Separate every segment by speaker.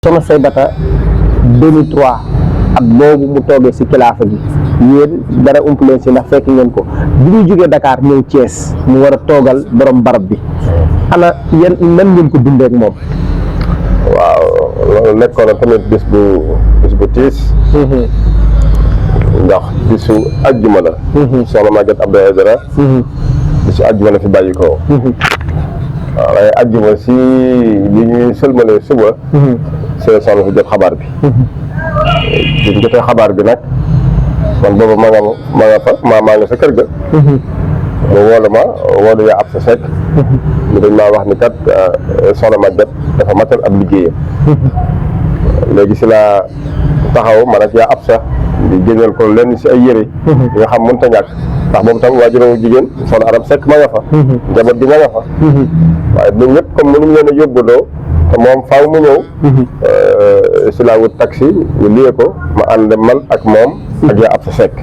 Speaker 1: Soxna Saybata 2003 ak boobu mu toogee ci kilaafa gi yéen dara ump leen ci ndax fekk ngeen ko bi ñuy jógee Dakar ñëw Thiès mu war a toogal borom barab bi ana yan nan ngeen ko dundee ak moom.
Speaker 2: waaw loolu nekkoon na tamit bis bu tiis. ndax bisu àjjuma la. soxna Maguette Abdou Aidara. bisu àjjuma la fi bàyyi ko. waaw waaye àjjuma si li ñuy sëlmalee suba. see soxna fi jot xabaar bi. bi ñu jotee xabaar bi nag man booba maa nga sa kër ga. mu woolu yaa ab sa sekk. ñu dañ maa wax ni kat soxna Maguette dafa matal ab liggéeyam. léegi si laa taxaw man ak yaa ab sa di génneel ko lenn si ay yére yi nga xam mënut a ñàkk ndax boobu tam waajuramu jigéen soxna Arab Seck ma nga fa. njaboot gi ma nga fa. waaye ñun ñëpp comme mënuñ leen a yóbbuloo te moom faaw mu ñëw. si laa wut taxi ñu liyee ko ma ànd man ak moom ak yaa ab sa Seck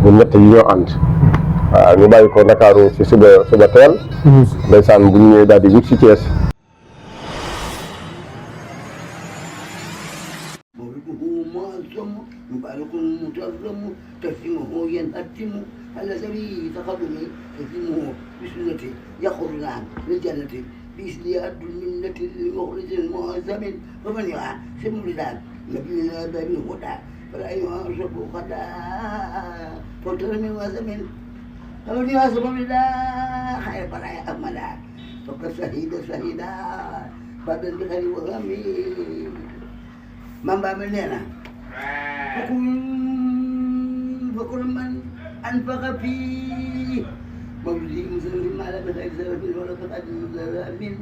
Speaker 2: ñun ñett yi ñoo ànd. waaw ñu bàyyi ko Ndakaaru si suba teel. ndeysaan bu ñu ñëwee daal di wut si Thiès.
Speaker 3: أولي أسمع الله خير برايا أملا فقد شهيدا بدل بخير وغمي من باب لنا فكل من أنفق فيه مولي مسلم ما لم يكن من ولا فقد من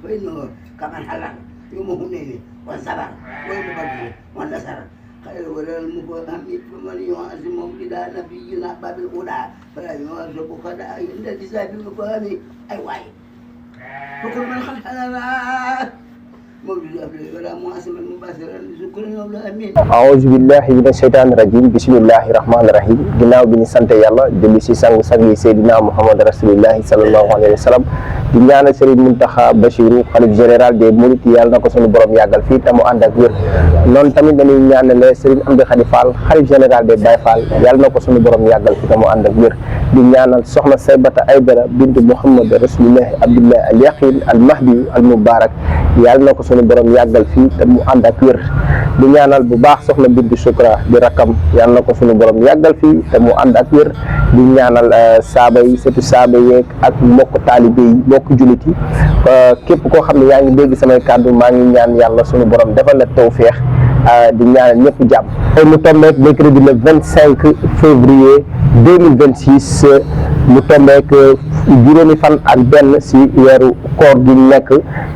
Speaker 3: فإنه كمن حلال يوم هنين والصبر ويوم بدر والنصر خير ولا المفهم فمن يعظم مولد نبينا باب الهدى فلا يعظم خدا عند جزاء المفهم اي واي فكل من خلق الله مولد ولا معصم مباشرا شكرا ولا امين
Speaker 1: أعوذ بالله من الشيطان الرجيم بسم الله الرحمن الرحيم ginnaaw bi ñu sant yàlla julli ci sang-sang yi Seydina Muhammad rasulillahi sallallahu alayhi wa sallam di ñaanal Serigne Mountakha Bachirou xalif général des Mourides yàlla na ko sunu borom yàggal fii te mu ànd ak wér noonu tamit dañuy ñaanale Serigne Amdi Khady Fall xalif général des Baye Fall yàlla na ko sunu borom yàggal fii te mu ànd ak wér di ñaanal soxna Saybata Aidara bintu Muhammad rasulillahi Abdullah al Yaqin al Mahdi al Mubarak yàlla na ko sunu borom yàggal fii te mu ànd ak wér di ñaanal bu baax soxna bintu Shukra di rakkam yàlla na ko sunu borom yàggal fii te mu ànd ak wér di ñaanal saaba yi surtout saaba yeeg ak mbokk taalibe yi mbokk jullit yi képp koo xam ne yaa ngi dégg samay kàddu maa ngi ñaan yàlla sunu borom defal la tawfeex di ñaanal ñëpp jàmm. tey mu tombeek mercredi le 25 février 2026 mu tombeek juróomi fan ak benn si weeru koor gi nekk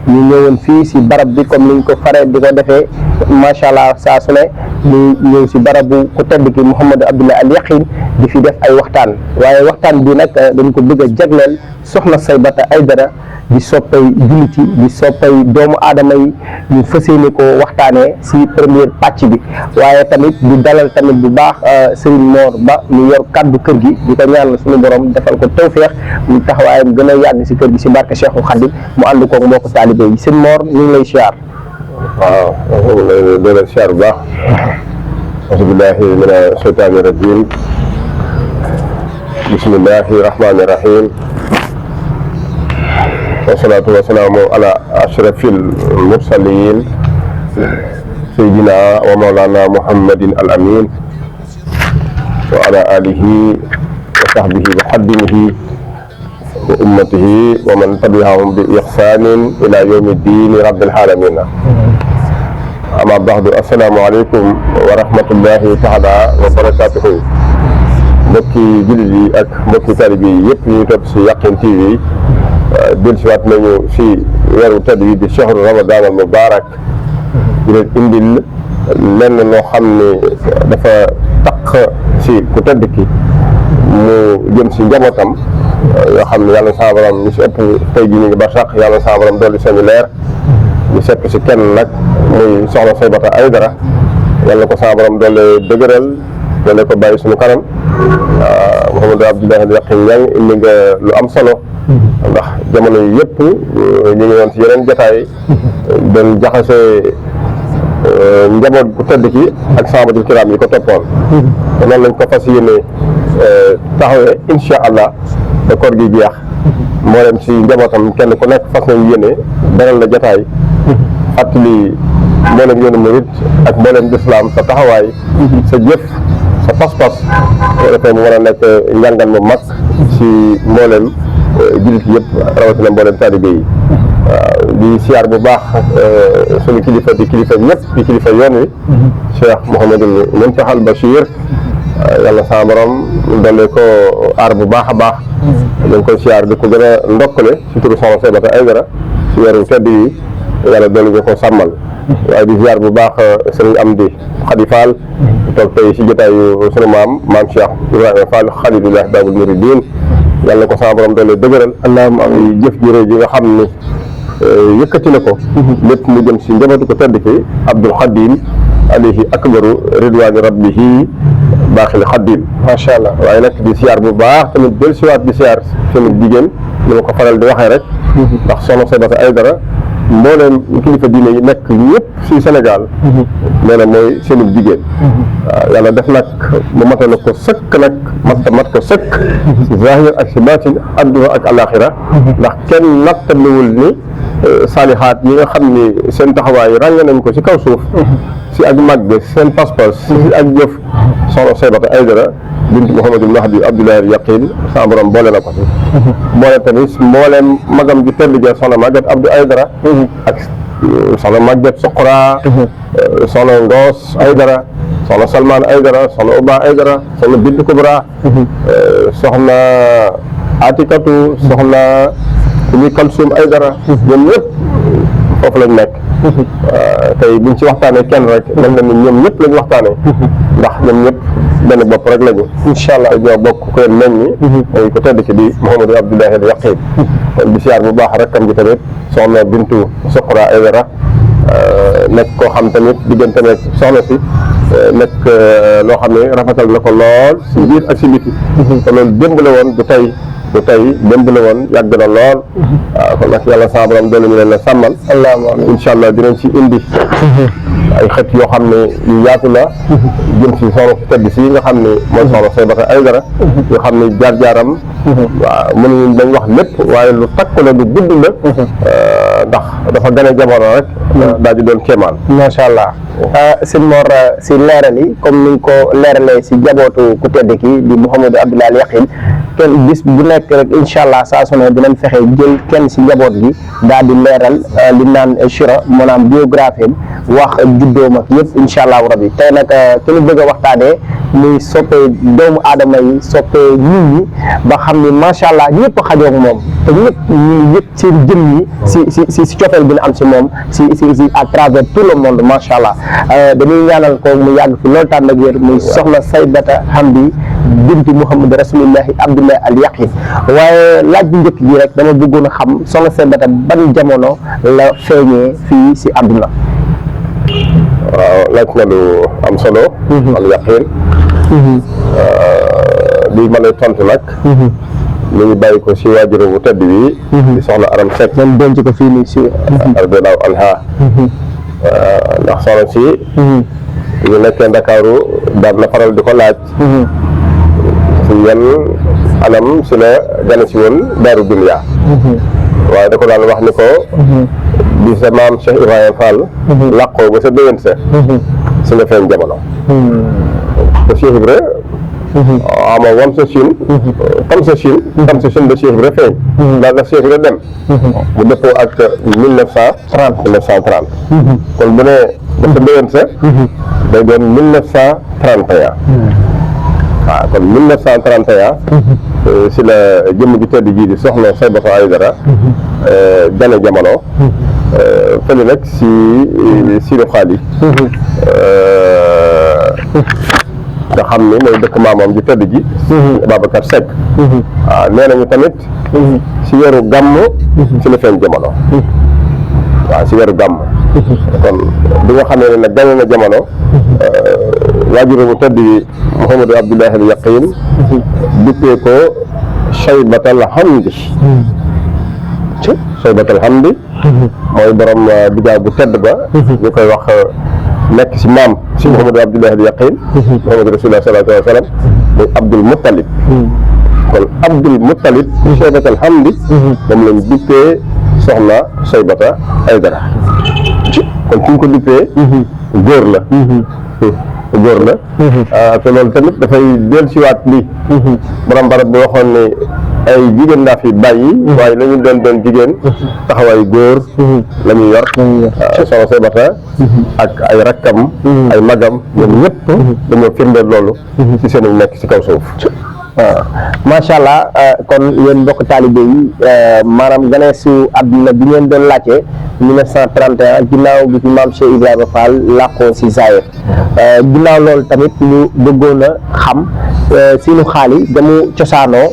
Speaker 1: ñu ñëwoon fii si barab bi comme niñ ko faree di ko defee macha allah saa su ne ñu ñëw si barabu ku tedd ki Mouhamadou Abdullah al Yaqin di fi def ay waxtaan waaye waxtaan bi nag dañ ko bëgg a jagleel soxna Saybata Aidara di soppay jullit yi di soppay doomu aadama yi ñu fas yéene ko waxtaanee si première pàcc bi waaye tamit di dalal tamit bu baax Serigne Mor Ba ñu yor kaddu kër gi di ko ñaanal suñu borom defal ko tawféex mu taxawaayam gën a yàgg si kër gi si barke Cheikhul Khadim mu ànd koog mbokk taalibe yi Serigne Mor ñu ngi lay siyaar.
Speaker 2: waaw di leen siyaar bu baax. auzu billahi mina shaytaani rajim bismillahi rahmaani rahim wasalaatu wasalaamu ala ashrafil mursalin sayyidina wa mawlana muhammadin al amin wa ala alihi wa sahbihi wa xaddimihi wa ummatihi wa man tabi'ahum bi ihsanin ila yawmi ddini rabbil alamin amma ba'du assalaamu aleykum wa rahmatullahi taala wa barakatuhu mbokki jullit yi ak mbokki taalibe yi yëpp ñu topp si Yaqin TV dellusiwaat nañu si weeru tedd yi di shahru ramadan al mubarak di leen indil lenn loo xam ne dafa taq si ku tedd ki mu jëm si njabootam yoo xam ne yàlla saa borom ñu si ëpp tey jii ñu ngi barsàq yàlla saa borom dolli seen leer ñu sepp si kenn nag muy soxna Saybata Aidara yàlla ko saa borom doole dëgëral doole ko bàyyi suñu kanam Mouhamadou Abdullah al Yaqin yaa ngi indi nga lu am solo ndax jamono yi yëpp ñu ngi woon ci yeneen jotaay doon jaxase njaboot bu tëdd ki ak sahabatul kiram yi ko toppoon te noonu lañ ko fas yéene taxawee incha allah te koor gi jeex mboolem si njabootam kenn ku nekk fas nañ yéene beral la jotaay fàttali mboolem yoonu murit ak mboolem lislaam sa taxawaay sa jëf sa pas-pas boo defee mu war a nekk njàngal mu mag si mboolem jullit yëpp rawatina mboolem taalibe yi waaw di siyaar bu baax suñu kilifa di kilifa ñëpp di kilifa yoon wi Cheikh Mouhamadul Mountakha Bachir yàlla sa borom dolli ko aar bu baax a baax dañ koy siyaar di ko gën a ndokkale si turu soxna Saybata Aydara si weeru tedd yi yàlla dolli ñu ko sàmmal waaye di siyaar bu baax sëriñ Amdi Khady Fall toog tey si jotaayu sunu maam Cheikh Ibrahima Fall Khalilullah Babul Mouridine yàlla ko sa borom dolli dëgëral allahumma am jëf ju rëy ji nga xam ni yëkkati na ko lépp mu jëm si njabootu ko tedd ki Abdul Khadim alayhi akbaru ridwaani rabbihi baaxil Khadim macha allah waaye nag di siyaar bu baax tamit del siwaat di siyaar seen jigéen ni ma ko faral di waxee rek ndax soxna Saybata Aydara mbooleem kilifa diine yi nekk ñëpp si Sénégal nee na mooy seenu jigéen waaw yàlla def nag mu matale ko sëkk nag mat ko sëkk si zahir ak si baatin adduna ak alaxira ndax kenn nattabliwul ni saalihaat yi nga xam ni seen taxawaay ràññe nañ ko si kaw suuf si ak màgg seen pas-pas si ak jëf soxna Saybata Aydara bintu Mouhamadul Mahdi Abdoulaye Yaqin sa borom boole na ko si boole tamit mbooleem magam ji tedd ja soxna Maguette Abdou Aydara ak soxna Maguette Soqora soxna Ngoos Aydara soxna Salman Aydara soxna Uba Aydara soxna Bintu Kubra soxna Atikatu soxna Umi Kalsum Aydara ñoom ñëpp foofu lañ nekk tey buñ ci waxtaanee kenn rek mel na ni ñoom ñëpp lañ waxtaanee ndax ñoom ñëpp benn bopp rek lañu incha allah ñoo bokk ko leen meññi mooy ko tedd ki di Mouhamadou Abdoulaye Yaqin kon di siyaar bu baax rakkam ji tamit soxna Bintu Soqra Aydara nekk koo xam tamit diggante nekk soxna si nekk loo xam ne rafetal na ko lool si biir ak si biti te loolu démb la woon du tey démb la woon yàgg na lool waaw kon nag yàlla sa borom doole ñu leen la sàmmal incha allah dinañ ci indi ay xët yoo xam ne yu yaatu la jëm si soxna si tedd si nga xam ne mooy soxna Saybata Aydara yoo xam ne jaar-jaaram waaw mënuñu dañ wax lépp waaye lu takku la lu gudd la ndax dafa gën a jamono rek daal di doon kéemaan
Speaker 1: macha allah sëñ Mor si leeral yi comme ni nga ko leeralee si jabootu ku tedd ki di Mouhamadou Abdoulaye Yaqin kenn bis bu nekk rek incha allah saa su ne dinañ fexe jël kenn si njaboot gi daal di leeral li naan chira maanaam biographie wax juddoom ak yëpp incha allahu rabi tey nag ki ñu bëgg a waxtaanee muy soppee doomu aadama yi soppee nit ñi ba xam ni macha allah ñëpp xajoo ak moom te ñëpp ñu yëpp seen jëm yi si cofeel bi ñu am si moom si à travers tout le monde macha allah dañuy ñaanal ko mu yàgg fi loolu tànn ak wér muy soxna Saybata Hamdi binti Mouhamadou Rasulillahi Abdoulaye al Yaqin waaye laaj bu njëkk gi rek dama bëggoon a xam soxna Saybata ban jamono la feeñee fii si àdduna.
Speaker 2: waaw laaj na lu am solo al Yaqin lii ma lay tontu nag ñu ngi bàyyi ko si waajur bu tedd bi di soxna Aram Seck
Speaker 1: man denc ko fii nii si
Speaker 2: radiyallahu anha ndax soxna si ñu nekkee Ndakaaru daan na faral di ko laaj si yan anam si la gane si woon Daaru Dunya waaye da ko daan wax ni ko bi sa maam Cheikh Ibrahima Fall làqoo ba sa déwén sa si nga feeñ jamono ba Cheikh Ibra ama wam sa Chine tam sa Chine ba Cheikh Ibra feeñ daal na Cheikh Ibra dem mu dëppoo ak 1930 kon bu ne ba sa déwén sa day doon 1931 waaw kon 1931 si la jëmm ji tedd ji di soxna Saybata Aydara gane jamono fële nag si Sinu Xaali nga xam ni mooy dëkk maamam ji tedd ji Babacar Seck waaw nee nañu tamit si weeru gàmm si la feeñ jamono waaw si weeru gàmm kon bi nga xamee ne nag gane na jamono waajur bu tedd bi Mouhamadou Abdoulaye al Yaqin duppee ko Saybatal Hamdi Saybatal Hamdi mooy borom bijaa bu tedd ba ñu koy wax nekk si maam si Mouhamadou Abdoulahi al Yaqin Mouhamadou Rasulullah sallallahu alayhi wa sallam muy Abdul Muttalib kon Abdul Muttalib Cheybatal Hamdi moom lañ duppee soxna Cheybata Aydara kon fi ñu ko duppee góor la góor la te loolu tamit dafay dellusiwaat lii borom barab bi waxoon ne ay jigéen laa fi bàyyi waaye la ñu doon jigéen taxawaay góor la ñuy yor soxna Cheybata ak ay rakkam ay magam ñoom ñëpp dañoo firndeel loolu ci seen nekk ci kaw suuf
Speaker 1: waaw macha allah kon yéen mbokk taalibe yi maanaam ganeesu àdduna bi ngeen doon laajte 1931 ginnaaw bi fi maam Cheikh Ibrahima Fall làqoo si Zaïre ginnaaw loolu tamit ñu bëggoon a xam Sinu Xaali damu cosaanoo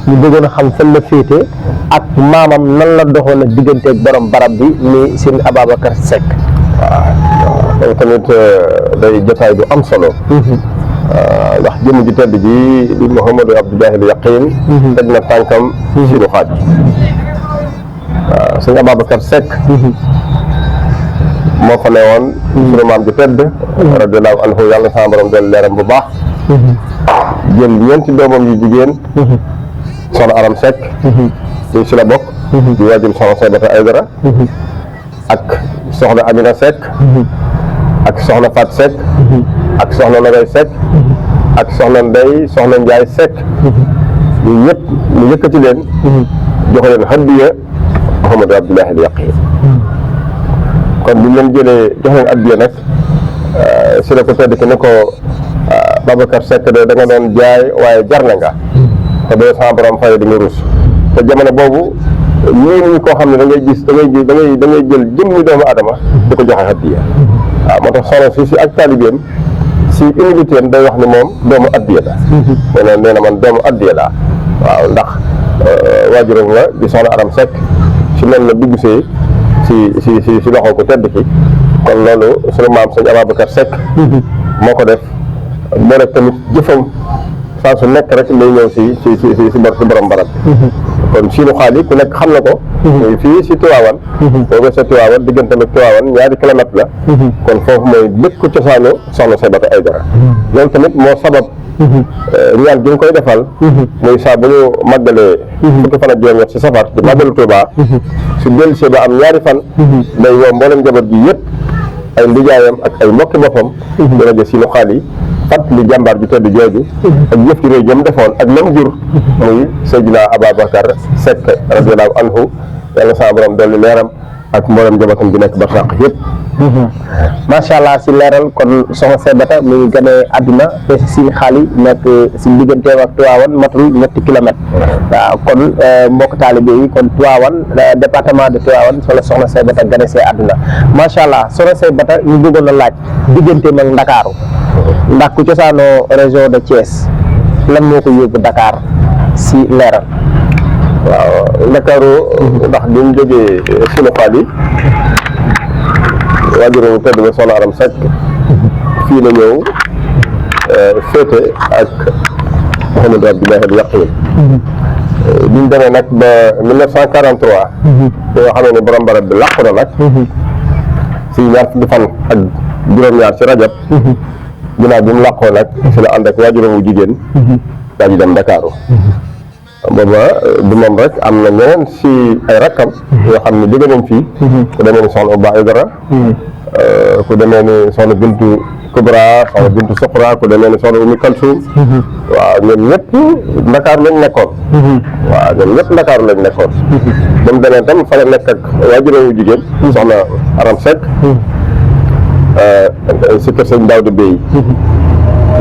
Speaker 1: ñu bëggoon a xam fan la féete ak maamam nan la doxoon a digganteeg borom barab bi ni Sëriñ Ababacar Seck.
Speaker 2: waaw loolu tamit day jotaay bu am solo. ndax jëmm ji tedd ji di Mouhamadou Abdoulahi al Yaqin teg na tànkam Sinu Xaali waaw sëñ Ababacar Seck moo fa ne woon sunu maam ji tedd radiyallahu anhu yàlla sama borom del leeram bu baax jël ñeenti doomam yu jigéen soxna Aram Seck ñu si la bokk di waajur soxna Cheybata Aydara ak soxna Amina Seck ak soxna Fat Seck ak soxna Nogay Seck ak soxna Ndey soxna Njaay Seck ñu ñëpp ñu yëkkati leen jox leen hadiya Mouhamadou Abdoulahi al Yaqin kon bu ñu leen jëlee jox leen hadiya nag si la ko tedd ki ne ko Babacar Seck de da nga doon jaay waaye jar na nga te doo sama borom fay di nga rus te jamono boobu ñii koo xam ne da ngay gis da ngay jël jëmmi doomu adama di ko joxe hadiya waaw moo tax soxna si ak taalibeem si humilité am day wax ni moom doomu addiya la nee na man doomu addiya laa waaw ndax waajuram la di soxna Aram Seck si noonu la dugg si loxo ko tedd ki kon loolu sunu maam sëñ Ababacar Seck moo ko def moo rek tamit jëfam saa su nekk rek lay ñëw si borom barab bi kon Sinu Xaali ku nekk xam na ko muy fii si Tiwaawan boobu sa Tiwaawan diggante ak Tiwaawan ñaari kilomètre la kon foofu mooy dëkk cosaanu soxna Cheybata Aydara loolu tamit moo sabab ñaan gi ñu koy defal muy saa bu ñu màggalee fukki fan ak juróom-ñett si safar di màggalu Tuubaa su dellusee ba am ñaari fan day woo mboolem njaboot gi yëpp ay ndijaayam ak ay mbokki boppam dina jël Sinu Xaali fàttali jàmbaar bi tedd jooju ak jëf ji réy jëm defoon ak lam jur muy Seydina Ababacar Seck radiyallahu anhu yàlla sa borom dolli leeram ak mboolem njabootam bi nekk barsàq yëpp
Speaker 1: macha allah si leeral kon soxna Cheybata mu ngi gane àdduna te si Sinu Xaali nekk si digganteem ak Tiwaawan matul 7 kilomètres waaw kon mbokk taalibe yi kon Tiwaawan département de Tiwaawan fa la soxna Cheybata gane see àdduna macha allah soxna Cheybata ñu bëggoon a laaj digganteem ak Ndakaaru ndax ku cosaanoo région de Thiès lan moo ko yóbbu Dakar si leeral.
Speaker 2: waaw Ndakaaru ndax bi mu jógee Sinu Xaali waajuram tedd ba soxna Aram Seck fii la ñëw féete ak Mouhamadou Abdoulahi al Yaqin bi ñu demee nag ba 1943 yoo xam ne borom barab bi làqu na nag si ñaar fukki fan ak juróom-ñaar si rajab ginnaaw bi mu làqoo nag si la ànd ak waajuram wu jigéen daal di dem Ndakaaru booba du moom rek am na ñeneen si ay rakkam yoo xam ne jóge nañ fii ku demee ni soxna Uba Aydara ku demee ni soxna Bintu Kubra soxna Bintu Suqra ku demee ni soxna Umi Kalsum waaw ñoom ñëpp Ndakaaru lañ nekkoon waaw ñoom ñëpp Ndakaaru lañ nekkoon ba mu demee tam fa la nekk ak waajuram wu jigéen soxna Aram Seck si kër sëñ Daawda Bey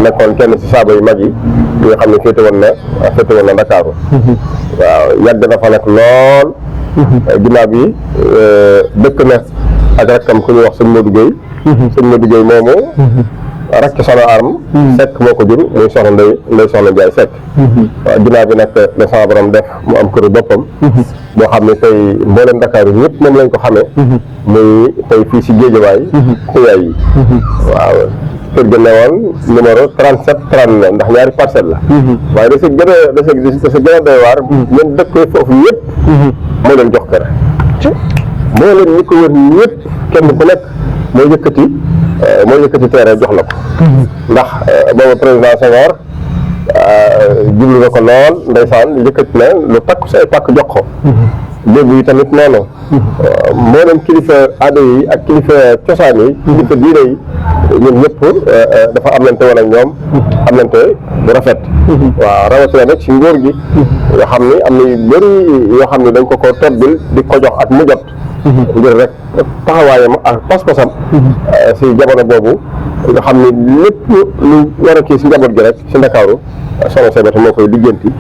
Speaker 2: nekkoon kenn si saaba yu mag yi nga xam ne féete woon na Ndakaaru waaw yàgg na fa nag lool ginnaaw bi dëkk na ak rakkam ku ñuy wax sëñ Modou Gueye sëñ Modou Gueye moomu rakk soxna Aram Seck moo ko jur muy soxna Ndey soxna Njaay Seck waaw ginnaaw bi nag la sama borom def mu am këru boppam boo xam ne tey mboolem Ndakaaru ñëpp moom lañ ko xamee muy tey fii si Géejawaay xuyaay yi waaw kër ga ne woon numéro 37 39 ndax ñaari parcelle la waaye da sa gën a doy waar ñun dëkkee foofu yëpp moo leen jox kër moo leen ñi ko wër ñëpp kenn ku nekk moo yëkkati moo yëkkati terrain jox la ko ndax boobu président Senghor jublu na ko lool ndeysaan yëkkati na lu takku say pàkk jox ko léegi yi tamit noonu mboolem kilifa aada yi ak kilifa cosaan yi kilifa diine yi ñun ñëpp dafa amlante woon ak ñoom amlante bu rafet waaw rawatina nag ci nguur gi nga xam ni am na yu bëri yoo xam ne dañ ko todbil di ko jox ak mu jot ngir rek taxawaayam ak pas-pasam si jamono boobu nga xam ni lépp lu war a kii si njaboot gi rek si Ndakaaru Soxna Saybata moo koy liggéenti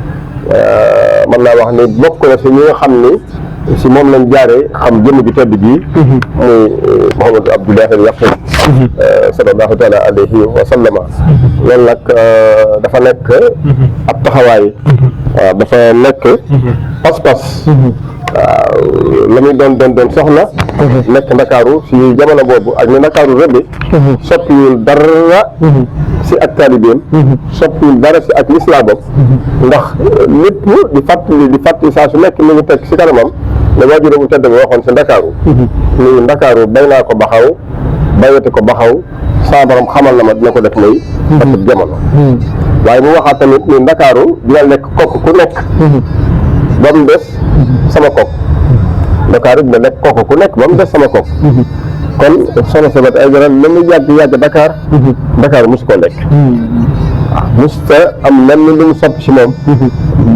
Speaker 2: mën naa wax ni bokk na si ñi nga xam ni si moom lañ jaaree xam jëmm ji tedd ji muy Mouhamadou Abdoulahi Yaqin sallallahu taala alayhi wa sallama loolu nag dafa nekk ab taxawaay waaw dafa nekk pas-pas waaw la muy doon soxna nekk Ndakaaru si jamono boobu ak ni Ndakaaru rëbbi soppiwul dara si ak taalibeem soppiwul dara si ak lislaamam ndax lépp di fàttali saa su nekk mi ngi teg si kanamam ne waajuram bu tedd bi waxoon si Ndakaaru ni Ndakaaru bay naa ko baxaw bayati ko baxaw saa borom xamal na ma dina ko def muy fàttali jamono waaye mu waxaat tamit ni Ndakaaru dina nekk kokk ku nekk ba mu des sama kokk Ndakaaru dina nekk kokk ku nekk ba mu des sama kokk kon Soxna Saybata Aidara la muy yàgg Dakar Dakar mosu koo lekk waaw mosuta am lenn lu mu sopp si moom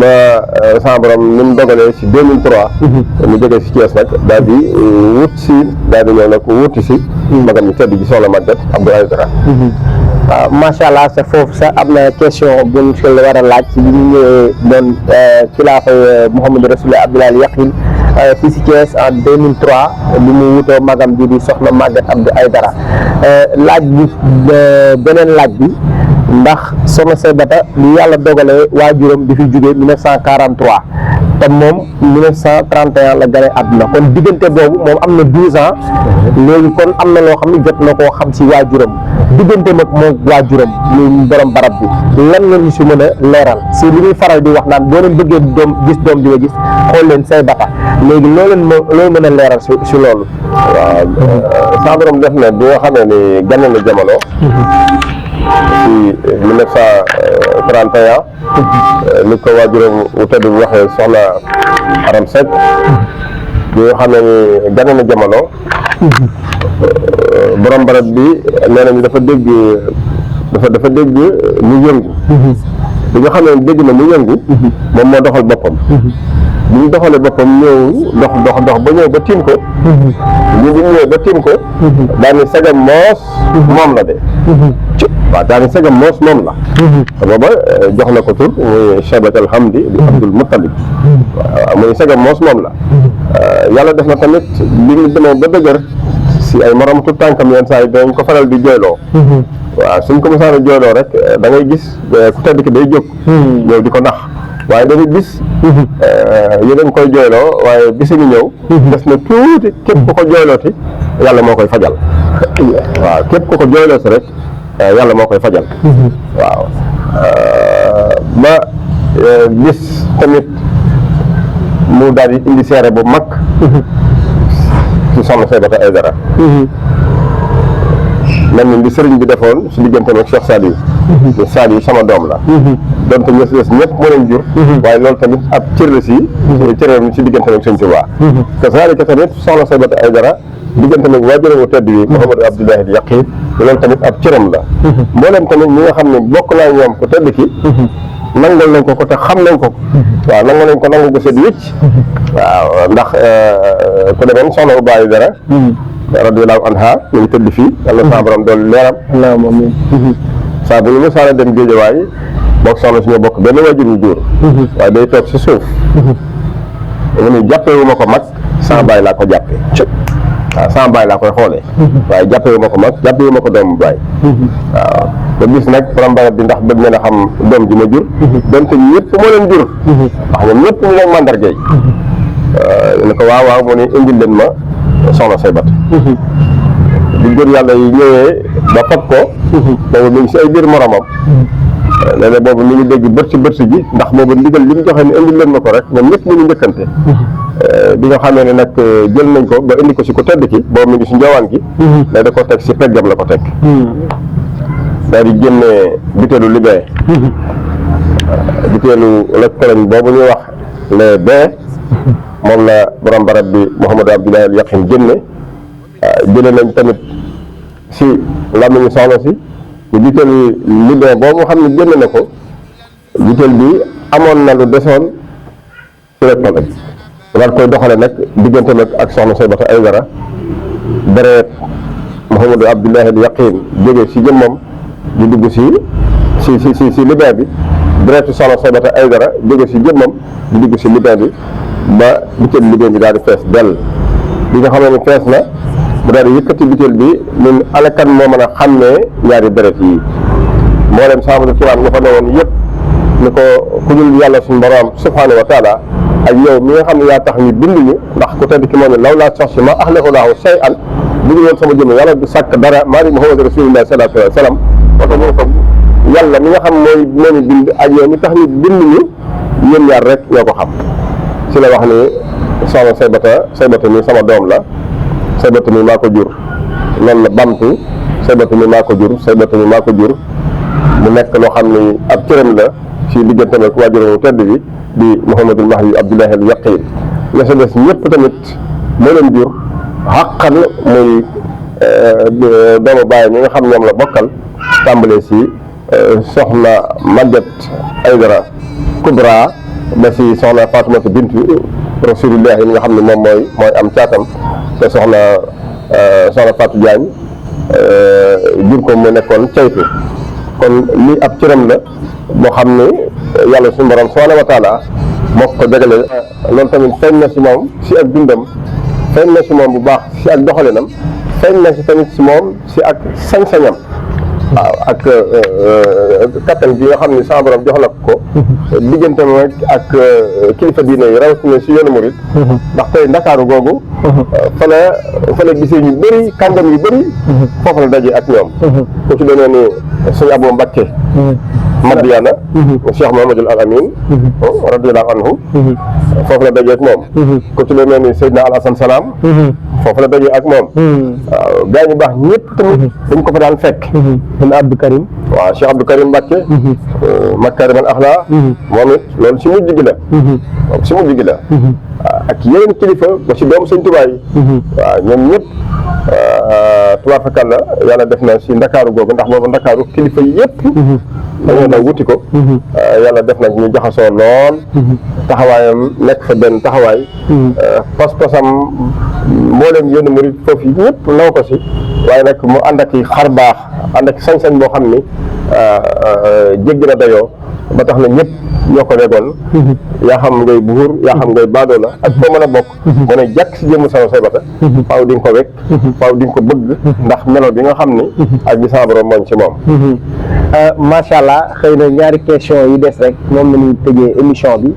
Speaker 2: ba sama borom ni mu dogalee si 2003 mu jógee si Thiès nag daal di ñëw nag wuti si magam ñu tedd ji Soxna Maguette Abdou Aidara
Speaker 1: waaw macha allah sa foofu sax am na question buñ ko war a laaj ci bi ñu ñëwee doon xilaafa Mouhamadou Rasulullah Abdoulaye Yaqin fii si Thiès en 2003 li mu wutoo magam bi di Soxna Maguette Abdou Aidara laaj bi beneen laaj bi ndax Soxna Saybata li yàlla dogalee waajuram di fi jógee 1943 te moom 1931 la gane àdduna kon diggante boobu moom am na 12 ans léegi kon am na loo xam ne jot na koo xam si waajuram diggante mag moom waajuram muy borom barab bi lan nga ñu si mën a leeral si li ñuy faral di wax naan boo leen bëggee doom di nga gis xool leen Saybata léegi loo mën a leeral si loolu.
Speaker 2: waaw saa borom def na bi nga xamee ni gane na jamono ci 1931 ni ko waajuram wu tedd bi waxee Soxna Aram Seck bi nga xamee ni gane na jamono borom barab bi nee nañu dafa dégg mu yëngu bi nga xam ne dégg na mu yëngu moom moo doxal boppam bi ñu doxalee boppam ñëw dox ba ñëw ba tiim ko ñu bi ñëwee ba tiim ko daani segam moos moom la de waaw daani segam moos moom la booba jox na ko tur muy Cheybat alhamdi di Abdul Muttalib waaw muy segam moos moom la yàlla def na tamit bi ñu demee ba dëgër si ay morom tu tànkam yenn saa yi dañ ko faral di jooyloo waaw suñ ko mosaan a jooyloo rek da ngay gis ku tedd ki day jóg ñëw di ko nax waaye dañuy bis yéen koy jooyloo waaye bisi ngi ñëw des na tuuti képp ku ko jooylooti yàlla moo koy fajal waaw képp ku ko jooyloo si rek yàlla moo koy fajal waaw ba bis tamit mu daal di indi seere bu mag ci Soxna Saybata Aidara mel ni li sëriñ bi defoon si diggante ak Cheikh Saliou ni Saliou sama doom la donte ñoo si des ñëpp moo leen jur waaye loolu tamit ab cër la si cëram si diggante ak Sëriñ Tuubaa te saalika tamit Soxna Saybata Aidara diggante nag waajuram wu tedd bi Mouhamadou Abdoulahi Yaqin loolu tamit ab cëram la mboolem tamit ñi nga xam ne bokk naa ñoom ko tedd ki nangal nañ ko te xam nañ ko waaw nangal nañ ko nangu gu sedd wicc waaw ndax ku demoon Soxna Uba Aidara radiyallahu anha ñu ngi tëdd fii yàlla sa borom doon leeram saa bu ñu mësaan a dem Géejawaay bokk soxna suñu bokk benn waajur wu góor waaye day toog si suuf mu ne jàppewu ma ko mag sama baay laa ko jàppee waaw sama baay laa koy xoolee waaye jàppewu ma ko mag jàppewu ma ko doomu baay waaw ba gis nag borom barab bi ndax bëgg ngeen a xam doom ji ma jur donte ñëpp moo leen jur wax ñoom ñëpp ñu leen mandargay ne ko waaw mu ne indil leen ma Soxna Saybata di góor yàlla yi ñëwee ba fab ko boobu mi ngi si ay biir moromam léeg-léeg boobu mi ngi dégg bërsi ji ndax boobu ndigal li mu joxe ni indil leen ma ko rek ñoom ñëpp ñu ngi njëkkante bi nga xamee ne nag jël nañ ko ba indi ko si ko tedd ki boobu mi ngi si njoowaan gi mais da ko teg si peggam la ko teg daal di génnee butéelu libee butéelu lëkkalañ boobu ñuy wax les bains moom la borom barab bi Mouhamadou Abdoulaye al Yaqin génne jëlee nañ tamit si làmmiñu soxna si ñu butéelu libee boobu nga xam ne génne na ko butéel bi amoon na lu desoon ci lëkkalañ war koy doxale nag diggante nag ak soxna Saybata Aydara deret Mouhamadou Abdoulaye al Yaqin jóge si jëmmam di dugg si libin bi deretu soxna Saybata Aydara jóge si jëmmam di dugg si libin bi ba butéel libin bi daal di fees dell bi nga xam ne fees na mu daal di yëkkati butéel bi ñun alakan moo mën a xàmmee ñaari deret yi mboolem sahabatu kiram nga fa ne woon yëpp ni ko ku dul yàlla suñu borom subhanahu wa taala ak yow mi nga xam ne yaa tax ñu bind ñu ndax ku tedd ki moo ne law laa sox si ma axlaqu laahu shay'an bu ñu woon sama jëmm yàlla du sàkk dara maa di Muhammad rasulullah sallallahu alayhi wa sallam wata moo ko yàlla mi nga xam mooy moo ñu bind ak yow mi tax ñu bind ñu yéen ñaar rek ñoo ko xam si la wax ni soxna Saybata mi sama doom la Saybata mi maa ko jur loolu la bamtu Saybata mi maa ko jur Saybata mi maa ko jur mu nekk loo xam ni ab cëram la si diggante ak waajuramu tedd bi di Mouhamadul Mahdi Abdoulaye al Yaqin la sa des ñëpp tamit moo leen jur xàqan muy doomu bàyyi ñi nga xam ñoom la bokkal tàmbalee si soxna Maguette Aydara Kubra ba si soxna Faatumata bintu Rasulillah yi nga xam ne moom mooy am caatam te soxna Fatou Diagne jur ko mu nekkoon caytu kon lii ab cëram la boo xam ne yàlla suñu borom subhanahu wa taala moo ko jagale loolu tamit feeñ na si moom si ak dundam feeñ na si moom bu baax si ak doxalinam feeñ na si tamit si moom si ak sañ-sañam waaw ak kattan bi nga xam ne sama borom jox na ko diggante moom ak kilifa diine yi rawatina si yoonu murit ndax tey ndakaaru googu fa la gisee ñu bëri kàngam yu bëri foofu la daje ak ñoom ku ci demee ni suñu Abou Mbacké Madiana Cheikh Mouhamadoul Al Amin radiyallahu anhu foofu la dajee ak moom ku ci demee ni Seydina Al Hasan Salam foofu la dajee ak moom waaw gaa ñu baax ñëpp tamit dañ ko fa daan fekk sëñ Abdou Karim waaw Cheikh Abdou Karim Mbacké Makarim al Akhlaq moom it loolu si mujj gi la moom si mujj gi la ak yeneen kilifa ba si doomu sëñ Tuubaa yi waaw ñoom ñëpp tubaab fakal la yàlla def na si ndakaaru googu ndax boobu ndakaaru kilifa yëpp dañoo daw wuti ko yàlla def nag ñu jaxasoo lool taxawaayam nekk fa benn taxawaay pas-pasam mbooleem yoonu murid foofu ñëpp naw ko si waaye nag mu ànd ak xar baax ànd ak sañ-sañ boo xam ni jéggi na dayoo ba tax na ñëpp ñoo ko negoon yaa xam ngay buur yaa xam ngay baadoo la ak foo mën a bokk mën a jàkk si jëmm sama Saybata faaw di nga ko wekk faaw di nga ko bëgg ndax melo bi nga xam ni ak bi sama borom mooñ ci moom
Speaker 1: macha allah xëy na ñaari question yi des rek moom la ñuy tëjee émission bi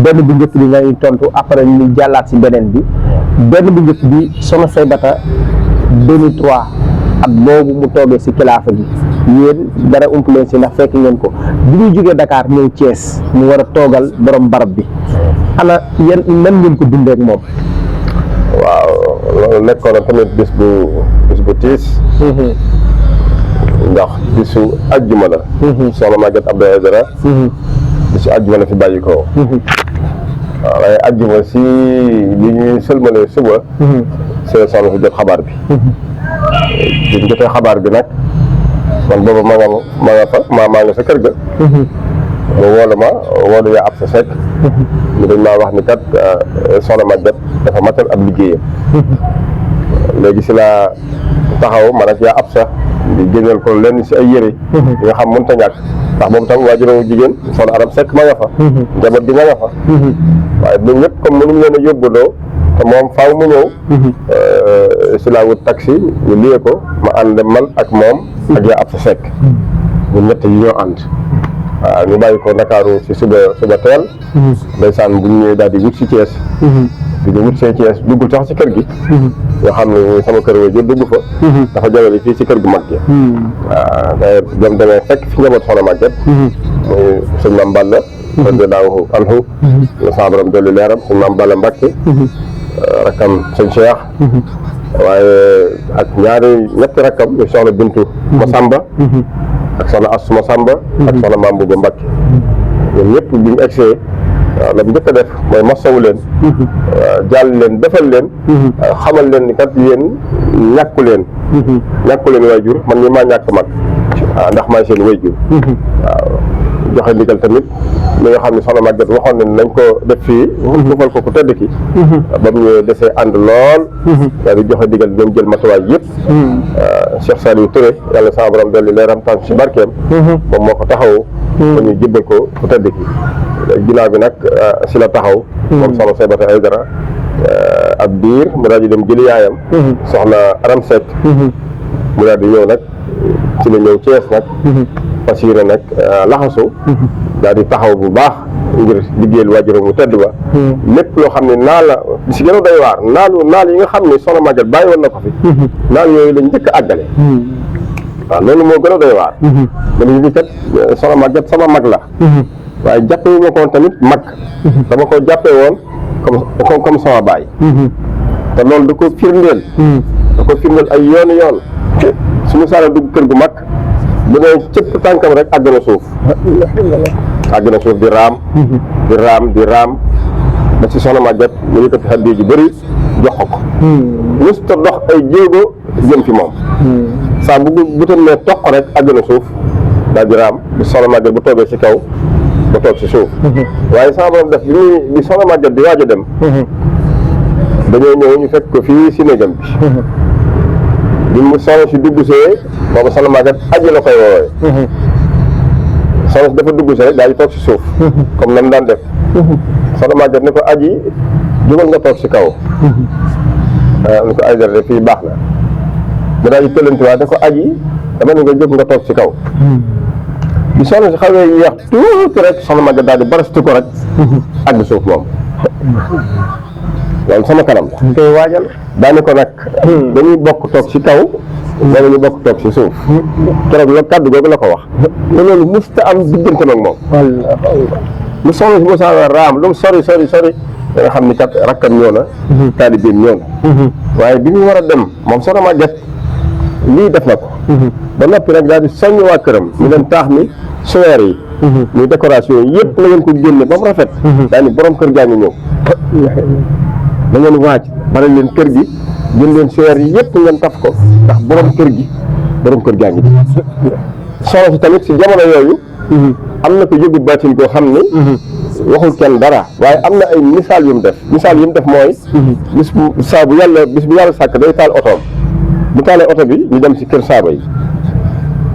Speaker 1: benn bu njëkk bi nga ñuy tontu après ñu jàllaat si beneen bi benn bu njëkk bi soxna Saybata 2003 at boobu mu toogee si kilaafa gi yéen dara ump leen si ndax fekk ngeen ko bi ñuy jógee Dakar ñëw Thiès mu war a toogal borom barab bi ana yéen nan ngeen ko dundee ak moom.
Speaker 2: waaw loolu nekkoon na tamit bis bu tiis ndax bisu ajjuma la soxna Maguette Abdoulaye Aydara bisu ajjuma la fi bàyyi ko waaw waaye ajjuma si li ñuy sëlmalee suba seen soxna fi jot xabaar bi bi ñu jotee xabaar bi nag man booba ma nga fa maa nga sa kër ga mu woolu yaa ab sa sekk ñu dañ maa wax ni kat soxna Maguette dafa matal ab liggéeyam léegi si laa taxaw man ak yaa ab sax di génneel ko lenn si ay yére yi nga xam mënut a ñàkk ndax boobu tam waajuramu jigéen soxna Arab Seck ma nga fa njaboot bi nga fa waaye ñun ñëpp comme mënuñ leen a yóbbuloo te moom faaw mu ñëw si laa wut taxi ñu liyee ko ma ànd man ak moom ak yaa ab sa Seck ñun ñett yi ñoo ànd waaw ñu bàyyi ko Ndakaaru si suba teel ndeysaan bu ñu ñëwee daal di wut si Thiès bi ñu wut see Thiès duggul sax si kër gi yoo xam ne sama kër wa jël dugg fa dafa jaweli fii si kër gu mag gi waaw day dem demee fekk fi njaboot soxna Maguette muy sëñ Mame Balla radiyallahu anhu la sa borom dolli leeram suñ maam Balla Mbacke rakkam sëñ Cheikh waaye ak ñetti rakkam ñu soxna Bintu Masamba ak soxna Assu Masamba ak soxna maam Bouba Mbacke ñoom ñëpp bi ñu egsee la njëkk a def mooy masawu leen jàll leen defal leen xamal leen ni kat yéen ñàkku leen waajur man ñi maa ñàkk mag waaw ndax maay seen waajur waaw joxe ndigal tamit li nga xam ne soxna Maguette waxoon nañ nañ ko def fii defal ko ku tedd ki ba mu ñëwee desee ànd lool daal di joxe ndigal ñoom jël matuwaay yëpp Cheikh Saliou Touré yàlla sama borom dolli leeram tànn ci barkeem moom moo ko taxawu ba ñu jébbal ko ku tedd ki ginnaaw bi nag si la taxaw moom soxna Saybata Aydara ab biir mu daal di dem jëli yaayam soxna Aram Seck mu daal di ñëw nag ci la ñëw Thiès nag fas yéene nag laxasu daal di taxaw bu baax ngir liggéeyal waajuram mu tedd ba lépp loo xam ne naal la si gën a doy waar naal yi nga xam ne soxna Maguette bàyyi woon na ko fi naal yooyu lañ njëkk a àggale waaw loolu moo gën a doy waar ma ne kat soxna Maguette sama mag la waaye jàppe wu ma ko woon tamit mag dama ko jàppe woon comme sama baay te loolu da ko firndeel ay yoon suñu saara dugg kër gu mag bu ne cëpp tànkam rek àgg na suuf di raam ba ci soxna Maguette mu yëkkati xaddi ji bëri jox ko musta dox ay jéego jëm fi moom saa bu tam ne toq rek àgg na suuf daal di raam bi soxna Maguette bu toogee ci kaw ba toog ci suuf waaye sama borom def bi soxna Maguette di waaj a dem dañoo ñëw ñu fekk ko fii si néegam bi mu soxna si dugg see boobu soxna Maguette aji la koy woowee soxna si dafa dugg see rek daal di toog si suuf comme nam daan def soxna Maguette ni ko aji jógal nga toog si kaw ni ko Aydara de fii baax na mu daal di tëllantiwaat ne ko aji dama ne nga jóg nga toog si kaw bi soxna si xawee yéex tuuti rek soxna Maguette daal di barastu ko rek àgg suuf moom loolu sama kanam la koy waajal daane ko nag dañuy bokk toog ci kaw wala ñu bokk toog ci suuf keroog la kàddu googu la ko wax te loolu musta am diggante nag moom lu soxna si mosa raam lu mu sori da nga xam ni kat rakkam ñëw na taalibeem ñëw na waaye bi ñu war a dem moom soxna Maguette lii def na ko ba noppi nag daal di soññ waa këram ñu leen taax mi suweer yi muy décoration yi yëpp la ngeen ko génne ba mu rafet daal ni borom kër gaa ngi ñëw da ngeen waaj bare leen kër gi jël leen suweer yi yëpp ngeen taf ko ndax borom kër gaa ngi di soxna si tamit si jamono yooyu am na ko yëgu baatin koo xam ni waxul kenn dara waaye am na ay misaal yu mu def mooy bis bu yàlla sàkk day taal otoom bu taalee oto bi ñu dem si kër saaba yi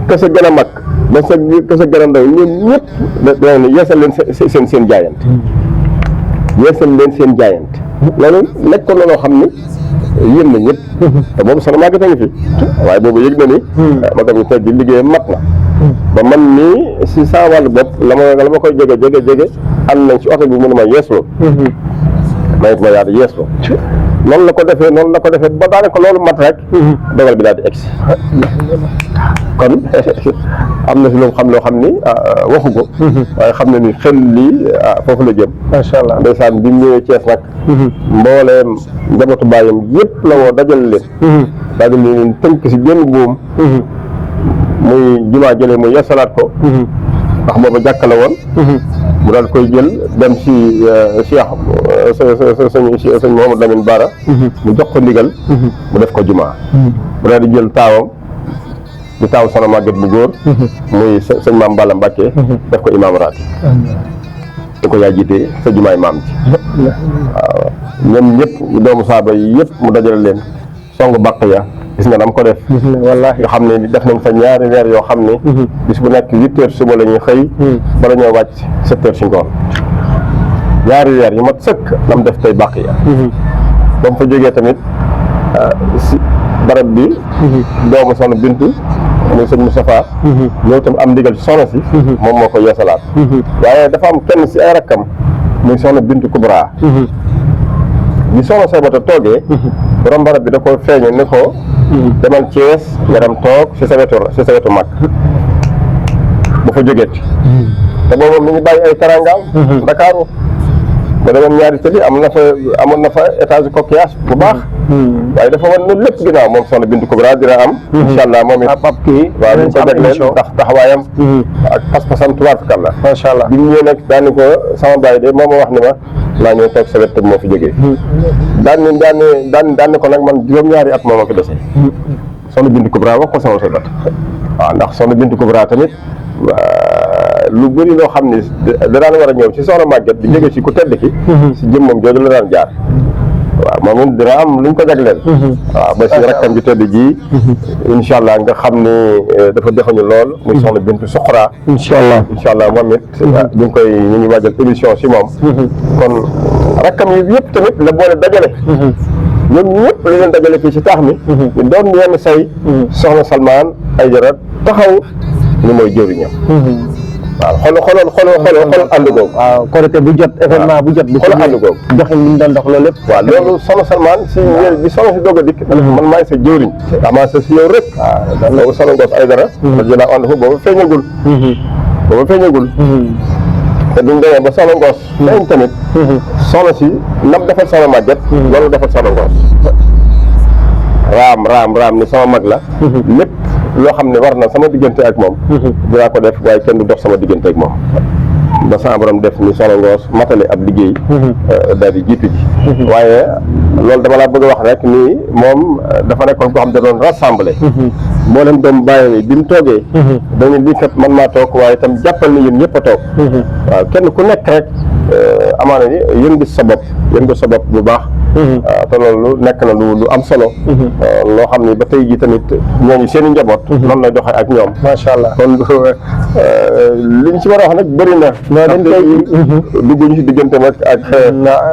Speaker 2: kese gën a mag ba sa kese gën a ndaw ñoom ñëpp da ne yeesal leen seen jaayante loolu nekkoon na loo xam ni yéen na ñëpp te boobu soxna Maguette a ngi fi waaye boobu yëg na ni magam ñu tey ji liggéeyam mat na ba man nii si saa wàllu bopp la ma koy jege ànd nañ si oto bi mënu ma yeesloo ma it ma yaatu yeesloo noonu la ko defee ba daanaka loolu mat rek dogal bi daal di egsi kon am na si loo xam ni waxu ko waaye xam na ni xel lii foofu la jëm macha allah ndeysaan bi mu ñëwee Thiès nag mbooleem njabootu baayam yëpp la woo dajal leen tënk si génn buum muy jumaa jëlee muy yesalaat ko ndax booba jàkka la woon mu daal koy jël dem si sëñ Mouhamadou Lamine Bara mu jox ko ndigal mu def ko jumaa mu daal di jël taawam di taaw soxna Maguette bu góor muy sëñ maam Balla Mbacke def ko imaam raati di ko yaa jiite sa jumaay maam ji waaw ñoom ñëpp doomu saaba yi yëpp mu dajale leen song bàq ya gis nga dam ko def wallaahi nga xam ne def nañ fa ñaari weer yoo xam ne bis bu nekk 8 heures suba la ñuy xëy bala ñoo wàcc 7 heures si ngoon ñaari weer yu mat sëkk lam def tey bàq ya ba mu fa jógee tamit si barab bi doomu soxna Bintu muy sëñ Moustapha ñëw tam am ndigal ci soxna si moom moo ko yeesalaat waaye dafa am kenn si ay rakkam muy soxna Bintu Kubra bi soxna Saybata toogee borom barab bi da ko feeñe ne ko demal Thiès nga dem toog si sa wetu mag bu fa jógeeti te boobu mi ngi bàyyi ay karangaam Ndakaaru ba demoon ñaari tëli amoon na fa étage coquillage bu baax waaye dafa wan noonu lépp ginnaaw moom soxna Bintu Kubra dina am incha allah moom it
Speaker 1: ab kii
Speaker 2: waaw ñu ko jagleel ndax taxawaayam ak pas-pasam tubaarkalla
Speaker 1: macha allah
Speaker 2: bi mu ñëwee nag daani ko sama baay de moom ma wax ni ma naa ñëw toog sa wet te moo fi jógee daan ni ko nag man juróom-ñaari at moo ma fi dese soxna Bintu Kubra wax ko sama sodat waaw ndax soxna Bintu Kubra tamit lu bëri loo xam ne da daan war a ñëw ci soxna Maguette di jóge ci ku tedd ki si jëmmam jooju la daan jaar waaw moom it dina am luñ ko jagleel waaw ba si rakkam ji tedd ji incha allah nga xam ni dafa defañu lool muy soxna Bintu Suxra incha allah moom it ñu ngi waajal émission si moom kon rakkam yi yëpp tamit la boole dajale ñoom ñëpp li leen dajale fii si taax mi ñu doon yenn say soxna Salman Aydara taxaw ni mooy jëriñam waaw xool ànd googu
Speaker 1: waaw korité bu jot événement bu jot
Speaker 2: xool ànd googu
Speaker 1: joxe li mu doon dox loolu lépp
Speaker 2: waaw loolu soxna Salman si ñëw bi soxna si doog a dikk man maay sa jëwriñ amaa sa si yow rek waaw boobu soxna Ngoos Aydara radiyallaahu anha boobu feeñagul te duñ demee ba soxna Ngoos feeñ tamit soxna si nam defal soxna Maguette loolu defal soxna Ngoos raam ni sama mag la lépp loo xam ne war na sama diggante ak moom dinaa ko def waaye kenn du dox sama diggante ak moom ba sama borom def ni soxna Ngoos matale ab liggéey daal di jiitu ji waaye loolu dama laa bëgg a wax rek ni moom dafa nekkoon koo xam ne da doon rassemblé moo leen doom bàyyi bi mu toogee dañu lii kat man maa toog waaye itam jàppal ni yéen ñëpp a toog waaw kenn ku nekk rek amaana ni yëngu nga sa bopp bu baax te loolu nekk na lu am solo loo xam ni ba tey ji tamit ñooñu seen i njaboot noonu lay doxee ak ñoom macha allah kon liñ ci war a wax nag bëri na dañ koy dugguñu si diggante nag ak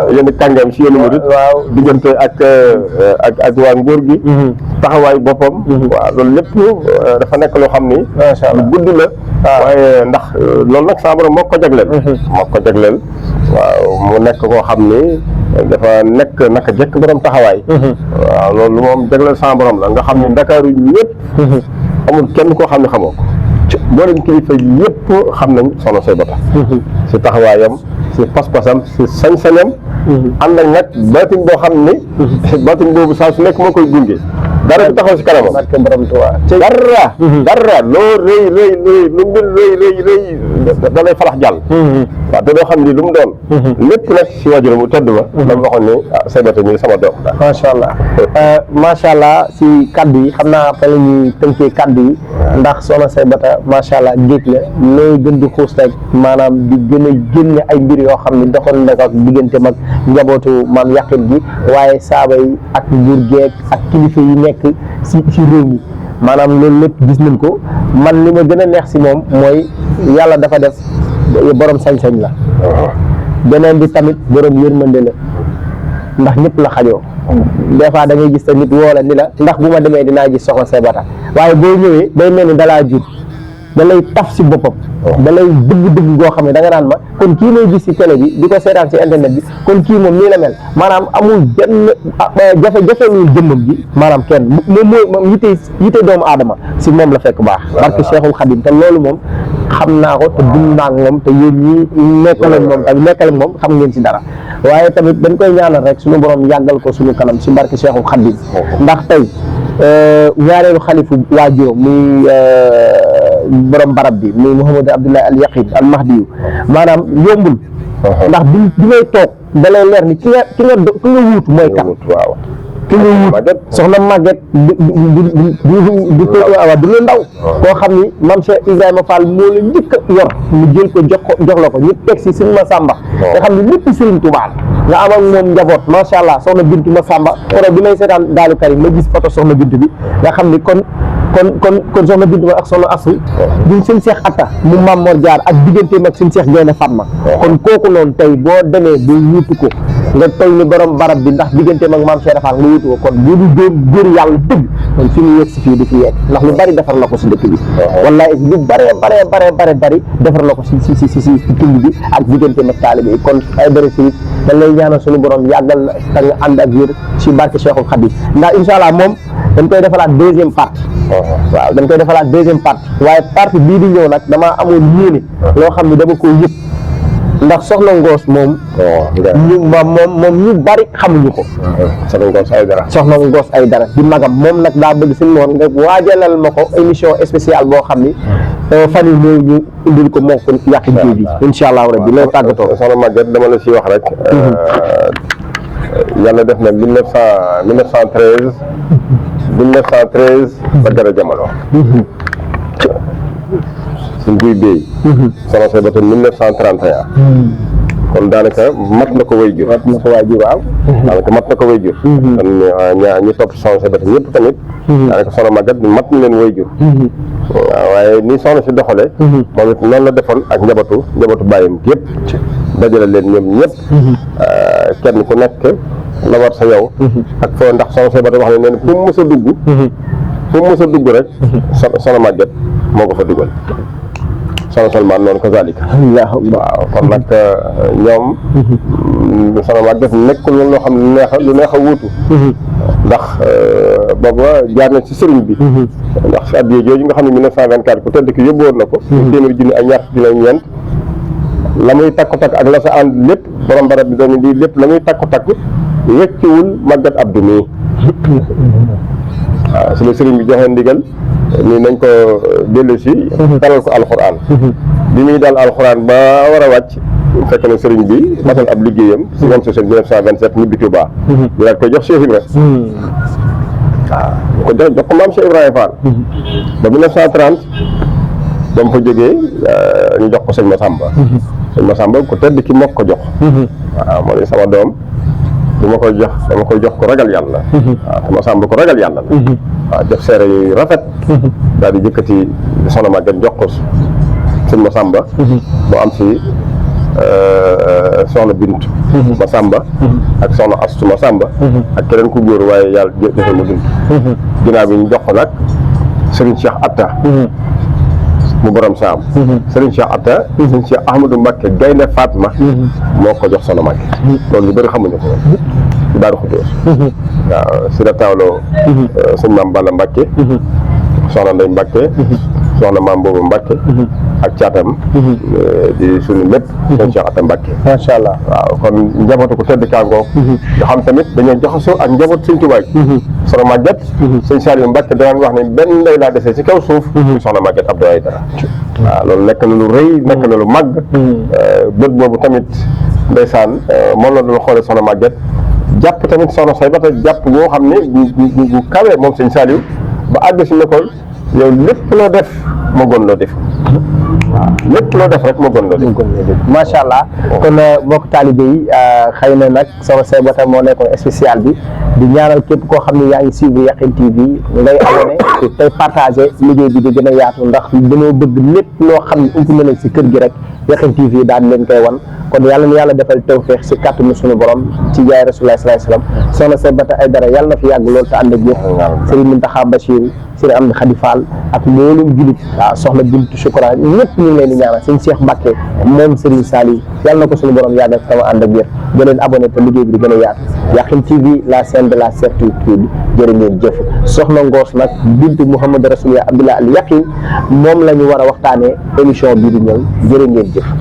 Speaker 2: yenn kàngam si yenn murit waaw diggante ak waa nguur gi taxawaay boppam waaw loolu lépp dafa nekk loo xam ni lu gudd la waaye ndax loolu nag sama borom moo ko jagleel waaw mu nekk koo xam ni dafa nekk naka jekk borom taxawaay waaw loolu moom jagleel sama borom la nga xam ne Ndakaaru ñëpp amul kenn koo xam ne xamoo ko mboolem kilifa yëpp xam nañ soxna Saybata si taxawaayam si pas-pasam si sañ-sañam ànd ak nag baatin boo xam ni baatin boobu saa su nekk moo koy gunge dara du taxaw si kanamam dara loo rëy lu mbir rëy da lay falax jàll waaw te doo xam ni lu mu doon lépp nag si wajur mu tëdd ba la mu waxoon ni Saybata mi sama doom
Speaker 1: macha allah si kaddu yi xam naa fa la ñuy tënkee kaddu yi ndax soxna Saybata macha allah géej la looy gën di xuus rek maanaam di gën a génne ay mbir yoo xam ne doxal na ak diggante mag njabootu maam yàqin gi waaye saaba yi ak nguur geeg ak kilifa yi nekk si réew mi maanaam loolu lépp gis nañ ko man li ma gën a neex si moom mooy yàlla dafa def borom sañ-sañ la beneen bi tamit borom yërmande la ndax ñëpp la xajoo des fois da ngay gis te nit woo la ni la ndax bu ma demee dinaa gis soxna Saybata waaye boo ñëwee day mel ni dalaa jur da lay taf si boppam da lay dëgg goo xam ne da nga naan ma kon kii may gis si télé bi di ko seetaan si internet bi kon kii moom nii la mel maanaam amul benn jafe-jafe lu jëmmam ji maanaam kenn moom yite doomu aadama si moom la fekk baax barke Cheikhul Khadim te loolu moom xam naa ko te dund naa ak moom te yéen ñi nekkal moom xam ngeen si dara waaye tamit dañ koy ñaanal rek suñu borom yàggal ko suñu kanam si barke Cheikhul Khadim ndax tey ñaareelu xalifu waajuram muy borom barab bi muy Mouhamadou Abdoulaye Al Yaqin Al Mahdi maanaam yombul ndax bi ngay toog da lay leer ni ki nga wuutu mooy kan ki nga wuutu soxna Maguette du lu ndaw koo xam ni Mame Cheikh Ibrahima Fall moo la njëkk a yor mu jël ko jox la ko ñu teg si Serigne Massamba nga xam ne lépp Serigne Touba nga am ak moom njaboot macha allah soxna Bintu Massamba koro bi may seetaan Daalu Karim ma gis photo soxna Bintu bi nga xam ni kon soxna Bintu ak soxna Asri duñ seen Cheikh Atta mu Mame Mor Diar ak digganteem ak seen Cheikh Gaynde Fatma kon kooku noonu tey boo demee ba wuutu ko nga toll ni borom barab bi ndax digganteem ak Mame Cheikh Fall nga wuutu ko kon bu du góor yàlla dëgg kon fi mu yegg si fii du fi yegg ndax lu bari defar na ko si dëkk bi wallahi lu bari defar na ko si tund bi ak digganteem ak taalibe yi kon ay bëri si dañ lay ñaanal suñu borom yàggal te nga ànd ak wér si barke Cheikhul Khadim ndax incha allah moom dañ koy defalaat deuxième partie. waaw dañ koy defalaat deuxième partie waaye partie bii di ñëw nag damaa amoon yéene loo xam ne dama ko yëg ndax soxna Ngoos moom. moom ñu bari xamuñu ko.
Speaker 2: soxna Ngoos Aidara.
Speaker 1: soxna Ngoos Aidara di magam moom nag daa bëgg suñu moon nga waajalal ma ko émission spéciale boo xam ni fan yii ñëw ñu indil ko moo ko Yakhine TV incha allah rabbi lay tàggatoo.
Speaker 2: soxna Maguette dama la si wax rek. yàlla def na 1913 ba dara jamono. suñ buy béy. soxna say ba tey 1931. kon daanaka mat na ko way jur.
Speaker 1: mat na ko way jur waaw.
Speaker 2: daanaka mat na ko way jur. kon ñi topp soxna say ba tey ñëpp tamit. daanaka soxna Maguette mat na leen way jur. waaw waaye ni soxna si doxalee. moom it noonu la defoon ak njabootu bàyyam yëpp. dajale leen ñoom ñëpp. kenn ku nekk la war sa yow. ak foo ndax soxna say ba tey wax ne fu mu mës a dugg. fu mu mës a dugg rek. soxna Maguette moo ko fa dugal. soxna Salmaan noonu ko zalika. waaw kon nag ñoom. soxna Maguette nekkul loo xam ne lu neex a wuutu. ndax booba jaar na ci sëriñ bi. ndax addiya jooju nga xam ne 1924 ku tedd ki yóbbu woon na ko. téeméeri junni ak ñaar fukki junni ñeent. la muy takku-takk ak la sa ànd lépp borom barab bi doon lii lépp la muy takku-takk wecciwul Maguette Abdou mii. waaw su la sëriñ bi joxe ndigal nii nañ ko dellu si. dalal ko alxuraan. bi muy dal alxuraan ba war a wàcc. fekk na sëriñ bi matal ab liggéeyam. si même session 1927 ñibbi Touba. ñu daal koy jox Cheikh Ibra. waaw ko jox ko maam Cheikh Ibrahima Fall. ba 1930 ba mu fa jógee ñu jox ko sëñ Massamba. sëñ Massamba ku tedd ki moo ko jox. waaw moo ne sama doom. du ma koy jox dama koy jox ko ragal yàlla. waaw te Massamba ko ragal yàlla la. waaw jox seere yu rafet. daal di jëkkati soxna Maguette jox ko sëñ Massamba. mu am si soxna Bintu. Massamba. ak soxna Astu Massamba. ak keneen ku góor waaye yàlla defal ma Bintu. ginnaaw bi ñu jox ko nag Serigne Cheikh Atta. mu borom saam. Serigne Cheikh Atta. Serigne Cheikh Ahmadou Mbacké Gaynde Fatma. moo ko jox soxna Maguette. loolu ñu bëri xamuñu ko. ci Daaru Xudoos. waaw si la taawloo. sëñ Maam Balla Mbacké. soxna Ndey Mbacké. soxna Maam Boobu Mbacké. ak caatam. di suñu lépp. sëñ Cheikh Atta Mbacké.
Speaker 1: macha allah
Speaker 2: waaw kon njabootu ko tedd kàngoo. nga xam tamit dañoo jaxasoo ak njaboot sëñ Tuubaa. soxna Maguette. sëñ Saliou Mbacké daan wax ne benn ndey laa desee ci kaw suuf. soxna Maguette Abdou Aidara. waaw loolu nekk na lu rëy nekk na lu màgg. bët boobu tamit ndeysaan moom la doon xoolee soxna Maguette. jàpp tamit soxna say ba tey jàpp boo xam ne bu kawee moom sëñ Saliou ba àgg si ne ko yow lépp loo def moo gën loo def. waaw lépp loo def rek moo gën loo def.
Speaker 1: macha allah kon mbokk taalibe yi xëy na nag soxna say ba tey moo nekkoon spécial bi di ñaanal képp koo xam ne yaa ngi suivre Yakhine TV ngay abonné tey partagé liggéey bi di gën a yaatu ndax dañoo bëgg lépp loo xam ne ump na leen si kër gi rek Yakhine TV daan leen koy wan kon yàlla na yàlla defal tawfeex si kàttanu suñu borom ci jaay Rasulullah sallallahu alayhi wasallam soxna say ba tey Aidara yàlla na fi yàgg loolu te ànd ak yëpp Serigne Mountakha Bachir Serigne Amdi Khady Fall ak mboolum julit waaw soxna Bintu Shukra ñëpp ñu ngi leen di ñaanal sëñ Cheikh Mbacké moom Serigne Saliou yàlla na ko suñu borom yàggal sama ànd ak yëpp gën leen abonné te liggéey bi di gën a yaatu Yakhine TV la chaîne de la certitude jërë ngeen jëf soxna Ngoos nag Bintu Mouhamed Rasulullah Abdullah al Yakhine moom la ñu war a waxtaanee émission bii di ñëw jërë ngeen jëf